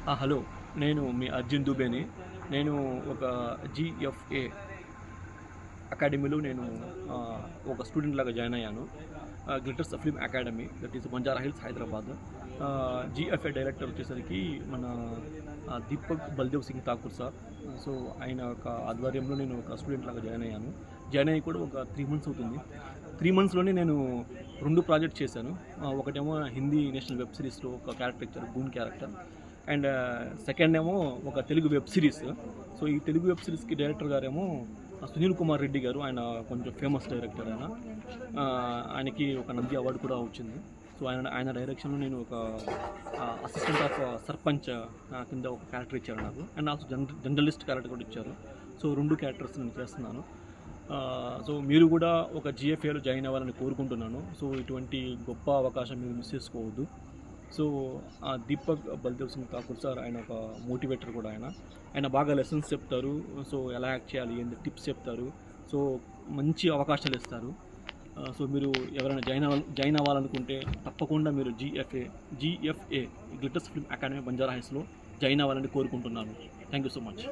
Hello, నేను మీ అర్జున్ దుబేని. నేను ఒక జిఎఫ్ఏ అకాడమీలో ఒక స్టూడెంట్ లాగా జాయిన్ అయ్యాను. Glitters Film Academy, that is Banjara Hills, Hyderabad. GFA director వచ్చేసరికి మన దీపక్ బల్దేవ్ సింగ్ ఠాకూర్ సార్. సో ఆయన ఒక ఆధ్వర్యంలో నేను ఒక స్టూడెంట్ లాగా జాయిన్ అయ్యాను. జాయిన్ అయ్యి కూడా ఒక 3 months అవుతుంది. 3 monthsలోనే నేను 2 ప్రాజెక్ట్ చేశాను. ఒకటేమో హిందీ నేషనల్ వెబ్ సిరీస్లో ఒక క్యారెక్టర్ ఇచ్చారు, గూన్ క్యారెక్టర్. అండ్ సెకండ్ ఏమో ఒక తెలుగు వెబ్ సిరీస్. సో ఈ తెలుగు వెబ్ సిరీస్కి డైరెక్టర్ గారేమో సునీల్ కుమార్ రెడ్డి గారు. ఆయన కొంచెం ఫేమస్ డైరెక్టర్. ఆయనకి ఒక నంది అవార్డు కూడా వచ్చింది. సో ఆయన డైరెక్షన్లో నేను ఒక అసిస్టెంట్ ఆఫ్ సర్పంచ్ కింద ఒక క్యారెక్టర్ ఇచ్చారు నాకు. అండ్ ఆల్సో జర్నలిస్ట్ క్యారెక్టర్ కూడా ఇచ్చారు. సో 2 క్యారెక్టర్స్ నేను చేస్తున్నాను. సో మీరు కూడా ఒక జిఎఫ్ఏలో జాయిన్ అవ్వాలని కోరుకుంటున్నాను. సో ఇటువంటి గొప్ప అవకాశం మీరు మిస్ చేసుకోవద్దు. సో దీపక్ బల్దేవ్ సింగ్ ఠాకూర్ సార్, ఆయన ఒక మోటివేటర్ కూడా. ఆయన బాగా లెసన్స్ చెప్తారు. సో ఎలా యాక్ట్ చేయాలి, ఏంటి టిప్స్ చెప్తారు. సో మంచి అవకాశాలు ఇస్తారు. సో మీరు ఎవరైనా జాయిన్ అవ్వాలనుకుంటే తప్పకుండా మీరు జిఎఫ్ఏ గ్లిటర్స్ ఫిల్మ్ అకాడమీ బంజారా హిల్స్లో జాయిన్ అవ్వాలని కోరుకుంటున్నాను. Thank you so much.